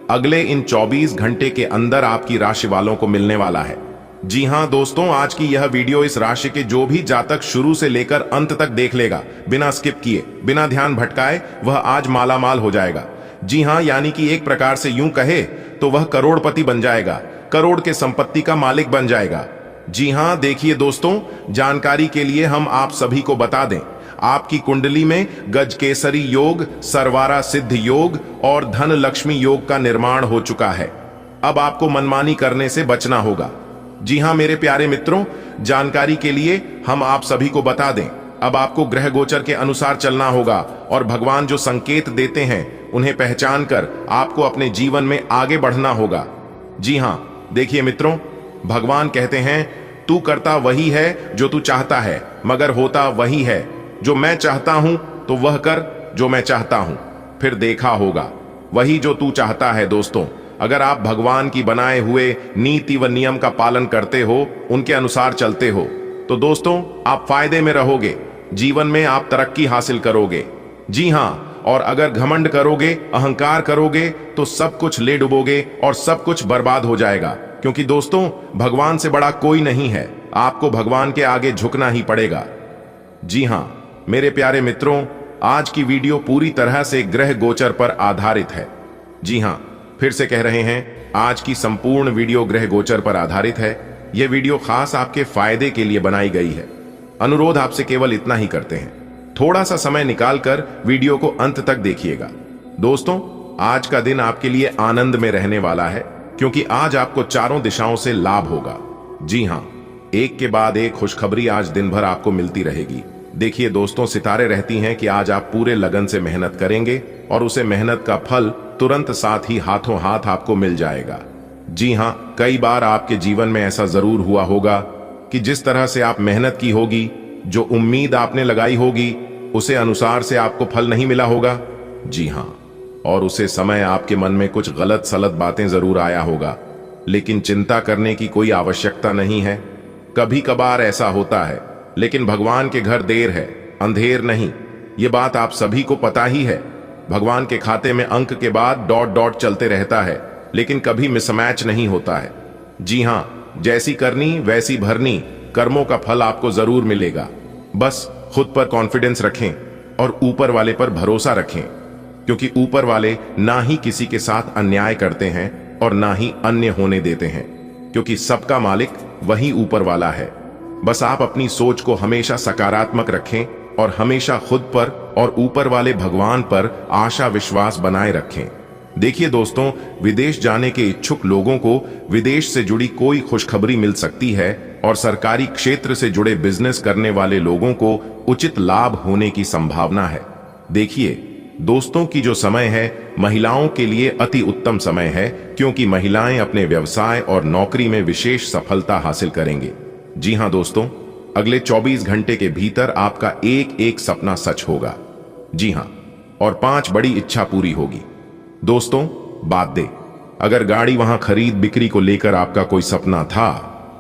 अगले इन 24 घंटे के अंदर आपकी राशि वालों को मिलने वाला है। जी हां दोस्तों, आज की यह वीडियो इस राशि के जो भी जातक शुरू से लेकर अंत तक देख लेगा, बिना स्किप किए, बिना ध्यान भटकाए, वह आज मालामाल हो जाएगा। जी हां, यानी कि एक प्रकार से यूं कहे तो वह करोड़पति बन जाएगा, करोड़ के संपत्ति का मालिक बन जाएगा। जी हां, देखिए दोस्तों, जानकारी के लिए हम आप सभी को बता दें, आपकी कुंडली में गजकेसरी योग, सरवारा सिद्ध योग और धन लक्ष्मी योग का निर्माण हो चुका है। अब आपको मनमानी करने से बचना होगा। जी हां मेरे प्यारे मित्रों, जानकारी के लिए हम आप सभी को बता दें, अब आपको ग्रह गोचर के अनुसार चलना होगा और भगवान जो संकेत देते हैं उन्हें पहचान कर आपको अपने जीवन में आगे बढ़ना होगा। जी हां, देखिए मित्रों, भगवान कहते हैं, तू करता वही है जो तू चाहता है, मगर होता वही है जो मैं चाहता हूं, तो वह कर जो मैं चाहता हूं, फिर देखा होगा वही जो तू चाहता है। दोस्तों, अगर आप भगवान की बनाए हुए नीति व नियम का पालन करते हो, उनके अनुसार चलते हो, तो दोस्तों आप फायदे में रहोगे, जीवन में आप तरक्की हासिल करोगे। जी हां, और अगर घमंड करोगे, अहंकार करोगे, तो सब कुछ ले डुबोगे और सब कुछ बर्बाद हो जाएगा। क्योंकि दोस्तों, भगवान से बड़ा कोई नहीं है, आपको भगवान के आगे झुकना ही पड़ेगा। जी हां मेरे प्यारे मित्रों, आज की वीडियो पूरी तरह से ग्रह गोचर पर आधारित है। जी हां, फिर से कह रहे हैं, आज की संपूर्ण वीडियो ग्रह गोचर पर आधारित है। यह वीडियो खास आपके फायदे के लिए बनाई गई है। अनुरोध आपसे केवल इतना ही करते हैं, थोड़ा सा समय निकालकर वीडियो को अंत तक देखिएगा। दोस्तों, आज का दिन आपके लिए आनंद में रहने वाला है, क्योंकि आज आपको चारों दिशाओं से लाभ होगा। जी हां, एक के बाद एक खुशखबरी आज दिन भर आपको मिलती रहेगी। देखिए दोस्तों, सितारे रहती हैं कि आज आप पूरे लगन से मेहनत करेंगे और उसे मेहनत का फल तुरंत साथ ही हाथों हाथ आपको मिल जाएगा। जी हां, कई बार आपके जीवन में ऐसा जरूर हुआ होगा कि जिस तरह से आप मेहनत की होगी, जो उम्मीद आपने लगाई होगी, उसे अनुसार से आपको फल नहीं मिला होगा। जी हां, और उसे समय आपके मन में कुछ गलत सलत बातें जरूर आया होगा, लेकिन चिंता करने की कोई आवश्यकता नहीं है। कभी कभार ऐसा होता है, लेकिन भगवान के घर देर है, अंधेर नहीं। ये बात आप सभी को पता ही है। भगवान के खाते में अंक के बाद डॉट डॉट चलते रहता है, लेकिन कभी मिसमैच नहीं होता है। जी हां, जैसी करनी वैसी भरनी, कर्मों का फल आपको जरूर मिलेगा। बस खुद पर कॉन्फिडेंस रखें और ऊपर वाले पर भरोसा रखें, क्योंकि ऊपर वाले ना ही किसी के साथ अन्याय करते हैं और ना ही अन्य होने देते हैं, क्योंकि सबका मालिक वही ऊपर वाला है। बस आप अपनी सोच को हमेशा सकारात्मक रखें और हमेशा खुद पर और ऊपर वाले भगवान पर आशा विश्वास बनाए रखें। देखिए दोस्तों, विदेश जाने के इच्छुक लोगों को विदेश से जुड़ी कोई खुशखबरी मिल सकती है और सरकारी क्षेत्र से जुड़े बिजनेस करने वाले लोगों को उचित लाभ होने की संभावना है। देखिए दोस्तों, की जो समय है महिलाओं के लिए अति उत्तम समय है, क्योंकि महिलाएं अपने व्यवसाय और नौकरी में विशेष सफलता हासिल करेंगे। जी हां दोस्तों, अगले 24 घंटे के भीतर आपका एक एक सपना सच होगा। जी हां, और 5 बड़ी इच्छा पूरी होगी। दोस्तों, बात दे, अगर गाड़ी वहां खरीद बिक्री को लेकर आपका कोई सपना था,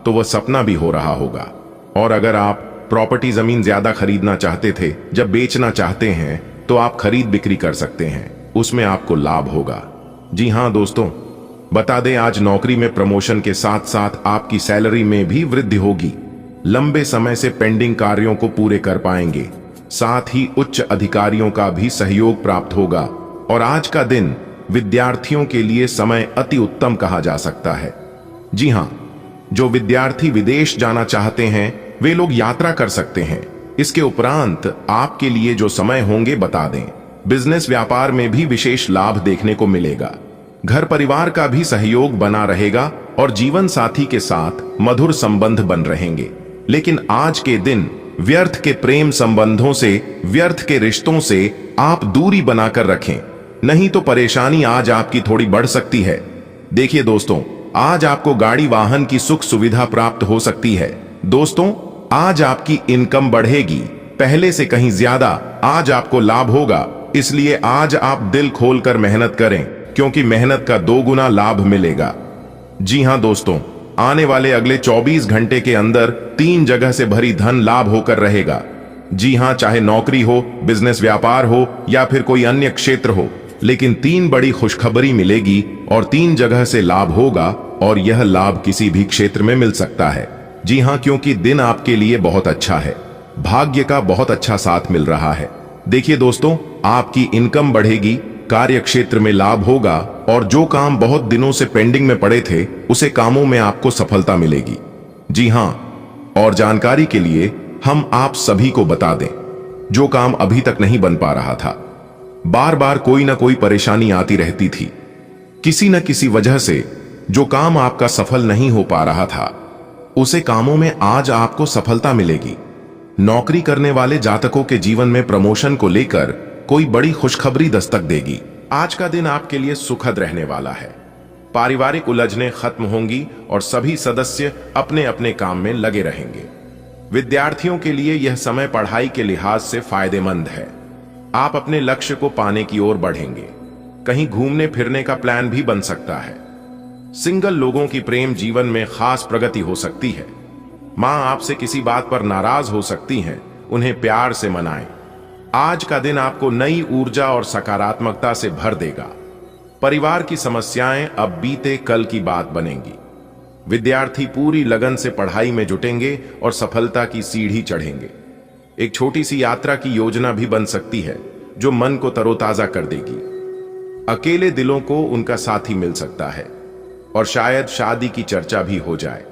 तो वह सपना भी हो रहा होगा। और अगर आप प्रॉपर्टी जमीन ज्यादा खरीदना चाहते थे, जब बेचना चाहते हैं तो आप खरीद बिक्री कर सकते हैं, उसमें आपको लाभ होगा। जी हां दोस्तों, बता दें आज नौकरी में प्रमोशन के साथ साथ आपकी सैलरी में भी वृद्धि होगी। लंबे समय से पेंडिंग कार्यों को पूरे कर पाएंगे, साथ ही उच्च अधिकारियों का भी सहयोग प्राप्त होगा। और आज का दिन विद्यार्थियों के लिए समय अति उत्तम कहा जा सकता है। जी हां, जो विद्यार्थी विदेश जाना चाहते हैं वे लोग यात्रा कर सकते हैं। इसके उपरांत आपके लिए जो समय होंगे बता दें, बिजनेस व्यापार में भी विशेष लाभ देखने को मिलेगा। घर परिवार का भी सहयोग बना रहेगा और जीवन साथी के साथ मधुर संबंध बन रहेंगे। लेकिन आज के दिन व्यर्थ के प्रेम संबंधों से, व्यर्थ के रिश्तों से आप दूरी बनाकर रखें, नहीं तो परेशानी आज आपकी थोड़ी बढ़ सकती है। देखिए दोस्तों, आज आपको गाड़ी वाहन की सुख सुविधा प्राप्त हो सकती है। दोस्तों, आज आपकी इनकम बढ़ेगी, पहले से कहीं ज्यादा आज आपको लाभ होगा। इसलिए आज आप दिल खोलकर मेहनत करें, क्योंकि मेहनत का 2 गुना लाभ मिलेगा। जी हां दोस्तों, आने वाले अगले 24 घंटे के अंदर 3 जगह से भरी धन लाभ होकर रहेगा। जी हां, चाहे नौकरी हो, बिजनेस व्यापार हो या फिर कोई अन्य क्षेत्र हो, लेकिन 3 बड़ी खुशखबरी मिलेगी और 3 जगह से लाभ होगा। और यह लाभ किसी भी क्षेत्र में मिल सकता है। जी हां, क्योंकि दिन आपके लिए बहुत अच्छा है, भाग्य का बहुत अच्छा साथ मिल रहा है। देखिए दोस्तों, आपकी इनकम बढ़ेगी, कार्य क्षेत्र में लाभ होगा और जो काम बहुत दिनों से पेंडिंग में पड़े थे उसे कामों में आपको सफलता मिलेगी। जी हां, और जानकारी के लिए हम आप सभी को बता दें, जो काम अभी तक नहीं बन पा रहा था, बार बार कोई ना कोई परेशानी आती रहती थी, किसी न किसी वजह से जो काम आपका सफल नहीं हो पा रहा था, उसे कामों में आज आपको सफलता मिलेगी। नौकरी करने वाले जातकों के जीवन में प्रमोशन को लेकर कोई बड़ी खुशखबरी दस्तक देगी। आज का दिन आपके लिए सुखद रहने वाला है। पारिवारिक उलझनें खत्म होंगी और सभी सदस्य अपने अपने काम में लगे रहेंगे। विद्यार्थियों के लिए यह समय पढ़ाई के लिहाज से फायदेमंद है। आप अपने लक्ष्य को पाने की ओर बढ़ेंगे। कहीं घूमने फिरने का प्लान भी बन सकता है। सिंगल लोगों की प्रेम जीवन में खास प्रगति हो सकती है। मां आपसे किसी बात पर नाराज हो सकती हैं, उन्हें प्यार से मनाएं। आज का दिन आपको नई ऊर्जा और सकारात्मकता से भर देगा। परिवार की समस्याएं अब बीते कल की बात बनेंगी। विद्यार्थी पूरी लगन से पढ़ाई में जुटेंगे और सफलता की सीढ़ी चढ़ेंगे। एक छोटी सी यात्रा की योजना भी बन सकती है जो मन को तरोताजा कर देगी। अकेले दिलों को उनका साथी मिल सकता है और शायद शादी की चर्चा भी हो जाए।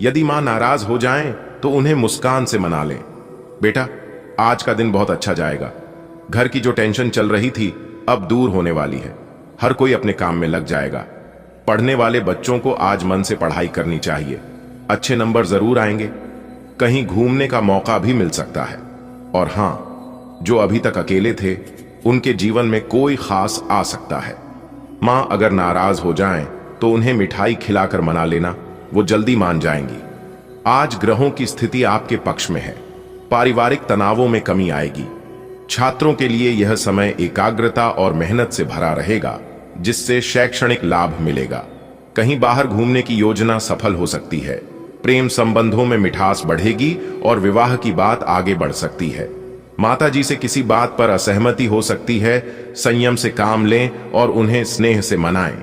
यदि मां नाराज हो जाएं तो उन्हें मुस्कान से मना लें। बेटा, आज का दिन बहुत अच्छा जाएगा। घर की जो टेंशन चल रही थी अब दूर होने वाली है। हर कोई अपने काम में लग जाएगा। पढ़ने वाले बच्चों को आज मन से पढ़ाई करनी चाहिए। अच्छे नंबर जरूर आएंगे। कहीं घूमने का मौका भी मिल सकता है। और हां, जो अभी तक अकेले थे उनके जीवन में कोई खास आ सकता है। मां अगर नाराज हो जाएं तो उन्हें मिठाई खिलाकर मना लेना, वो जल्दी मान जाएंगी। आज ग्रहों की स्थिति आपके पक्ष में है। पारिवारिक तनावों में कमी आएगी। छात्रों के लिए यह समय एकाग्रता और मेहनत से भरा रहेगा, जिससे शैक्षणिक लाभ मिलेगा। कहीं बाहर घूमने की योजना सफल हो सकती है। प्रेम संबंधों में मिठास बढ़ेगी और विवाह की बात आगे बढ़ सकती है। माताजी से किसी बात पर असहमति हो सकती है। संयम से काम लें और उन्हें स्नेह से मनाएं।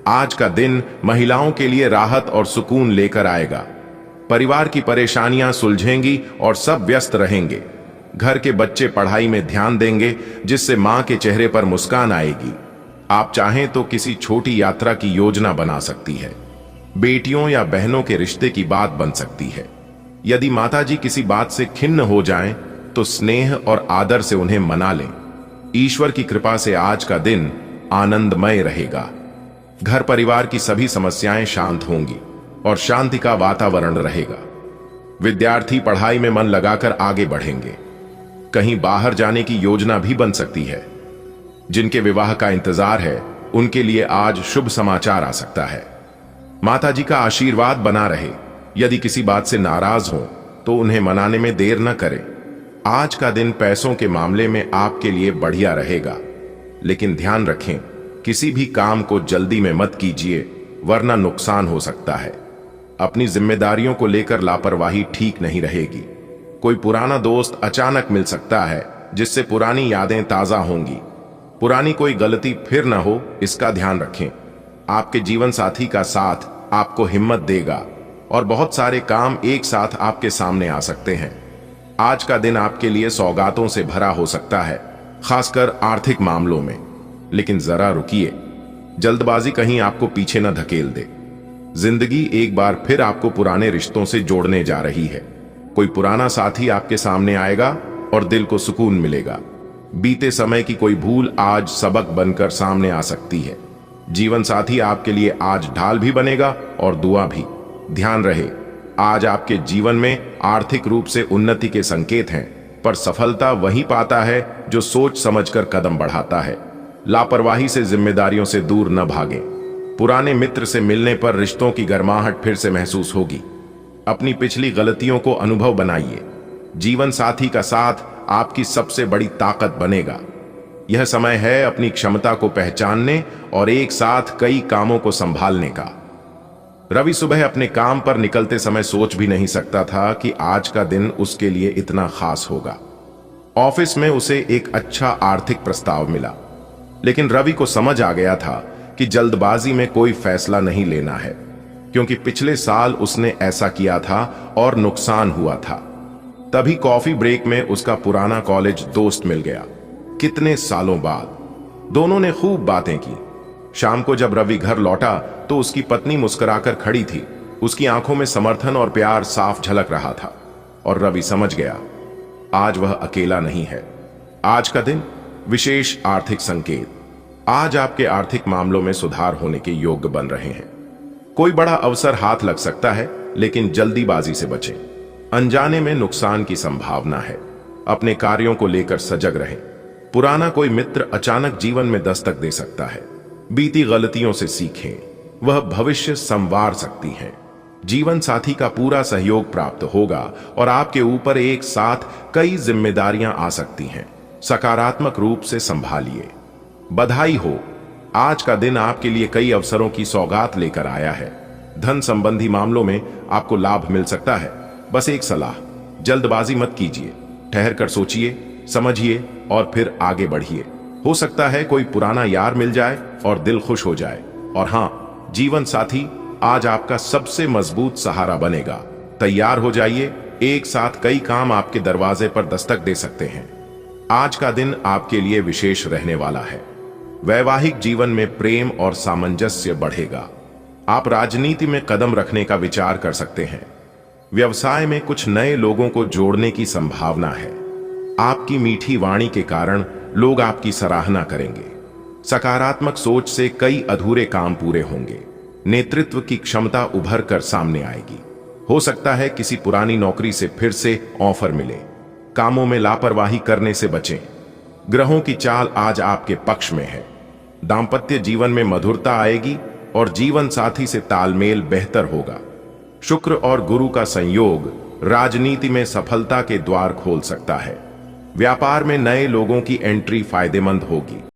आज का दिन महिलाओं के लिए राहत और सुकून लेकर आएगा। परिवार की परेशानियां सुलझेंगी और सब व्यस्त रहेंगे। घर के बच्चे पढ़ाई में ध्यान देंगे, जिससे मां के चेहरे पर मुस्कान आएगी। आप चाहें तो किसी छोटी यात्रा की योजना बना सकती है। बेटियों या बहनों के रिश्ते की बात बन सकती है। यदि माताजी किसी बात से खिन्न हो जाएं, तो स्नेह और आदर से उन्हें मना लें। ईश्वर की कृपा से आज का दिन आनंदमय रहेगा। घर परिवार की सभी समस्याएं शांत होंगी और शांति का वातावरण रहेगा। विद्यार्थी पढ़ाई में मन लगाकर आगे बढ़ेंगे। कहीं बाहर जाने की योजना भी बन सकती है। जिनके विवाह का इंतजार है उनके लिए आज शुभ समाचार आ सकता है। माताजी का आशीर्वाद बना रहे। यदि किसी बात से नाराज हो तो उन्हें मनाने में देर न करें। आज का दिन पैसों के मामले में आपके लिए बढ़िया रहेगा, लेकिन ध्यान रखें, किसी भी काम को जल्दी में मत कीजिए, वरना नुकसान हो सकता है। अपनी जिम्मेदारियों को लेकर लापरवाही ठीक नहीं रहेगी। कोई पुराना दोस्त अचानक मिल सकता है जिससे पुरानी यादें ताजा होंगी। पुरानी कोई गलती फिर न हो, इसका ध्यान रखें। आपके जीवन साथी का साथ आपको हिम्मत देगा और बहुत सारे काम एक साथ आपके सामने आ सकते हैं। आज का दिन आपके लिए सौगातों से भरा हो सकता है, खासकर आर्थिक मामलों में। लेकिन जरा रुकिए, जल्दबाजी कहीं आपको पीछे न धकेल दे। जिंदगी एक बार फिर आपको पुराने रिश्तों से जोड़ने जा रही है। कोई पुराना साथी आपके सामने आएगा और दिल को सुकून मिलेगा। बीते समय की कोई भूल आज सबक बनकर सामने आ सकती है। जीवन साथी आपके लिए आज ढाल भी बनेगा और दुआ भी। ध्यान रहे, आज आपके जीवन में आर्थिक रूप से उन्नति के संकेत हैं, पर सफलता वही पाता है जो सोच समझकर कदम बढ़ाता है। लापरवाही से जिम्मेदारियों से दूर न भागें। पुराने मित्र से मिलने पर रिश्तों की गर्माहट फिर से महसूस होगी। अपनी पिछली गलतियों को अनुभव बनाइए। जीवन साथी का साथ आपकी सबसे बड़ी ताकत बनेगा। यह समय है अपनी क्षमता को पहचानने और एक साथ कई कामों को संभालने का। रवि सुबह अपने काम पर निकलते समय सोच भी नहीं सकता था कि आज का दिन उसके लिए इतना खास होगा। ऑफिस में उसे एक अच्छा आर्थिक प्रस्ताव मिला, लेकिन रवि को समझ आ गया था कि जल्दबाजी में कोई फैसला नहीं लेना है, क्योंकि पिछले साल उसने ऐसा किया था और नुकसान हुआ था। तभी कॉफी ब्रेक में उसका पुराना कॉलेज दोस्त मिल गया। कितने सालों बाद दोनों ने खूब बातें की। शाम को जब रवि घर लौटा तो उसकी पत्नी मुस्कुराकर खड़ी थी। उसकी आंखों में समर्थन और प्यार साफ झलक रहा था और रवि समझ गया, आज वह अकेला नहीं है। आज का दिन विशेष आर्थिक संकेत। आज आपके आर्थिक मामलों में सुधार होने के योग्य बन रहे हैं। कोई बड़ा अवसर हाथ लग सकता है, लेकिन जल्दीबाजी से बचें। अनजाने में नुकसान की संभावना है। अपने कार्यों को लेकर सजग रहें। पुराना कोई मित्र अचानक जीवन में दस्तक दे सकता है। बीती गलतियों से सीखें, वह भविष्य संवार सकती हैं। जीवन साथी का पूरा सहयोग प्राप्त होगा और आपके ऊपर एक साथ कई जिम्मेदारियां आ सकती हैं। सकारात्मक रूप से संभालिए। बधाई हो, आज का दिन आपके लिए कई अवसरों की सौगात लेकर आया है। धन संबंधी मामलों में आपको लाभ मिल सकता है। बस एक सलाह, जल्दबाजी मत कीजिए। ठहर कर सोचिए, समझिए और फिर आगे बढ़िए। हो सकता है कोई पुराना यार मिल जाए और दिल खुश हो जाए। और हाँ, जीवन साथी आज आपका सबसे मजबूत सहारा बनेगा। तैयार हो जाइए, एक साथ कई काम आपके दरवाजे पर दस्तक दे सकते हैं। आज का दिन आपके लिए विशेष रहने वाला है। वैवाहिक जीवन में प्रेम और सामंजस्य बढ़ेगा। आप राजनीति में कदम रखने का विचार कर सकते हैं। व्यवसाय में कुछ नए लोगों को जोड़ने की संभावना है। आपकी मीठी वाणी के कारण लोग आपकी सराहना करेंगे। सकारात्मक सोच से कई अधूरे काम पूरे होंगे। नेतृत्व की क्षमता उभर कर सामने आएगी। हो सकता है किसी पुरानी नौकरी से फिर से ऑफर मिले। कामों में लापरवाही करने से बचें। ग्रहों की चाल आज आपके पक्ष में है। दांपत्य जीवन में मधुरता आएगी और जीवन साथी से तालमेल बेहतर होगा। शुक्र और गुरु का संयोग राजनीति में सफलता के द्वार खोल सकता है। व्यापार में नए लोगों की एंट्री फायदेमंद होगी।